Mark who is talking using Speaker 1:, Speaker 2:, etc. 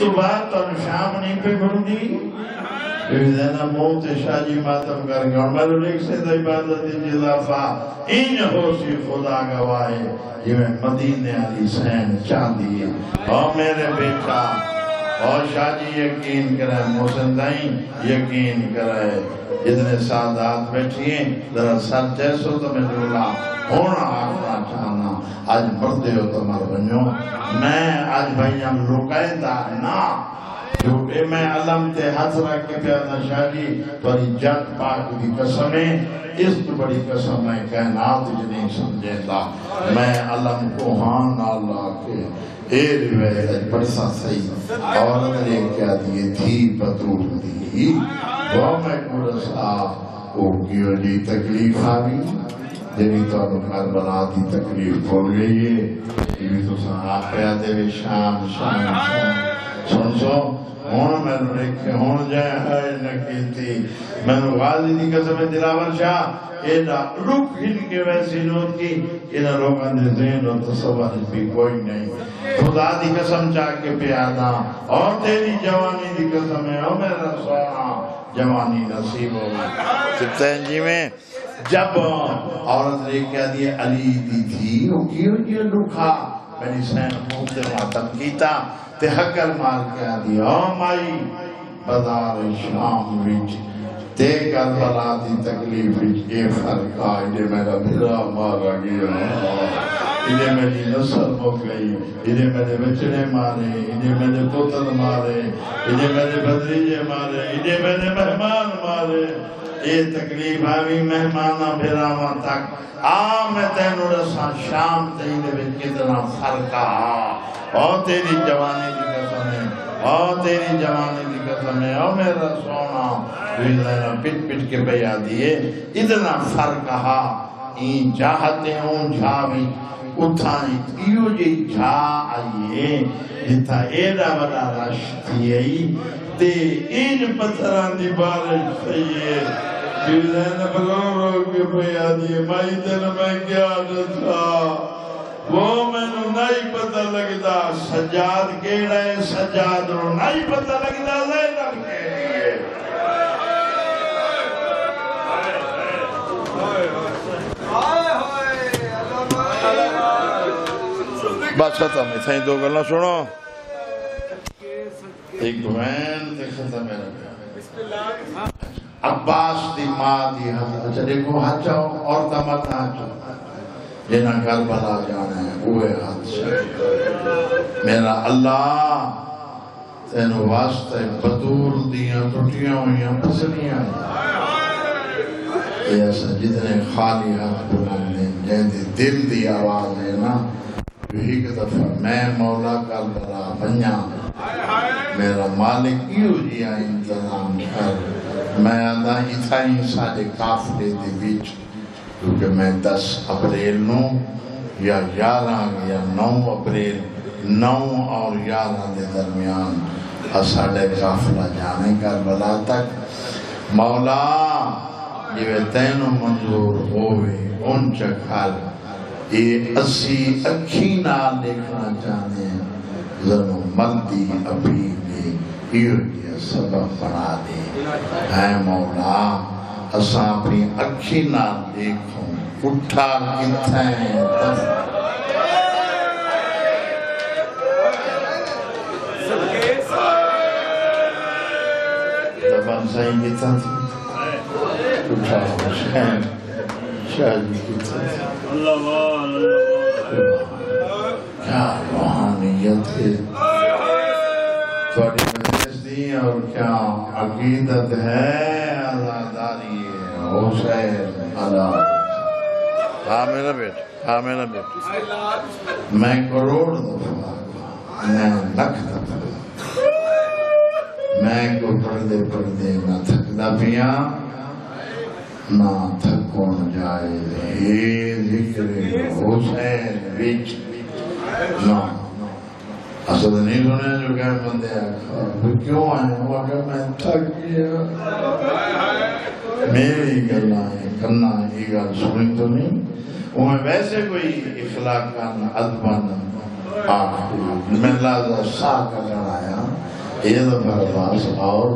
Speaker 1: تو بعد تو شام نہیں پہ گھر دی دینا موت شاہ جی ماتم کر گیا اور میں لوگ سے تو عبادت جزافہ ان ہو سی خدا گواہے یہ میں مدینے علی سین چاندی اور میرے بیٹا اور شاہ جی یقین کرے محسن دائیں یقین کرے جتنے سادات بیٹھئے ذرا سر جیسو تو میں جولا ہونا آگنا چاہنا آج مردے ہو تو مر بنیو میں آج بھائی ہم رکائے دا نا جو کہ میں علم تے ہاتھ رکھ کے پیانا شاہ جی توری جت پاک دی قسمیں اس تو بڑی قسم ہے کائنات جنہیں سمجھے دا میں علم کو ہاں اللہ کے اے روایت پڑسا صحیح عورت نے کیا دیئے تھی بطور دی وہ میں کورسا وہ کیوں جی تکلیف آگی جنہی تو انکار بنا دی تکلیف کھول گئی ہے یہ بھی تو سن آخیا دے شام سن سو ہون میں نے رکھے ہون جائے ہے نکیتی میں نے غازی دی قسم دلاور شاہ اینا رک ہن کے ویسی نوت کی اینا لوگاں دے ذہن و تصور بھی کوئی نہیں خدا دی قسم چاہ کے پیادا اور تیری جوانی دی قسم ہے او میرا سونا جوانی نصیب ہوگا سبتین جی میں جب عورت نے کیا دیئے علی دی تھی وہ کیوں یہ لکھا میری سین موت ماتم کیتا تے حقر مار کیا دیا او مائی بازار شام وچ تے کربلا دی تکلیف وچ اے فرق آئے میرا بھلا مارا گیا انہیں میری نسل ہو گئی انہیں میرے بچنے مارے انہیں میرے پتر مارے انہیں میرے بدریجے مارے انہیں میرے مہمان مارے یہ تکلیف آئی مہمانہ بھراواں تک میں تینو رسا شام تینے میں کتنا فرق اور تیری جوانی دی قسم ہے اور تیری جوانی دی قسم ہے اور میرا سونا ویزینا پٹ پٹ کے بیا دیئے اتنا فرق این جاہتے ہوں جھاوی اتھائیں ایو جی جھا آئیے جتا ایڈا بڑا رش تھی تے این پتھران دی بارش سیئے ویزینا بلو رو کے بیا دیئے مائی تینا میں کیا نسا وہ میں نو نہیں پتہ لگتا سجاد کیڑا ہے سجاد رو نہیں پتہ لگتا زینب کے لیے بات ختم ہے تھیں دو گلنا سنو ایک بہن تے ختم ہے رکھا عباس دی ماں دی حضرت اچھا دیکھو ہاتھ چاہو اور تمت ہاتھ چاہو جنہ کربلا جانا ہے اوہ ہاتھ سے میرا اللہ تینو واسطہ بدور دیاں ٹوٹیاں ہوئیاں پسنیاں یہ ایسا جتنے خالی ہاتھ بلانے جہدے دل دی آواز ہے نا یہی کہ دفعہ میں مولا کربلا بنیا میرا مالک کیوں جیا انتظام کر میں آدھا اتھائیں سارے کافلے دے بیچ کیونکہ میں 10 اپریل نو یا 11 یا 9 اپریل 9 اور 11 دے درمیان اساڑے کافلہ جانے کربلا تک مولا یہ تینوں منظور ہوئے ان چکھال یہ اسی اکھینا دیکھنا چاہتے ہیں ذرا مردی ابھی دے یہ سبب بنا دے اے مولا اساں اپنی اکھینا دیکھوں اٹھا کتھیں دفن سائیں کتھا تھی اٹھا حسین شاہ جی کتھا تھی کیا روحانیت ہے تھوڑی مجلس دی اور کیا عقیدت ہے آزاداری ہے حسین اللہ ہاں میرا بیٹ میں کروڑ دفعہ میں لکھ دفعہ میں کو پردے نہ تھکدا پیا نہ تھکون جائے اے ذکر حسین وچ نہ اصل نہیں سنے جو کہ بندے آکھا کیوں آئے وہ کہ میں تھک گیا میری گلنا ہے کرنا یہ گل سنی تو نہیں وہ میں ویسے کوئی اخلاقاً ادباً میں لازہ سا کر آیا یہ دفعہ نماز اور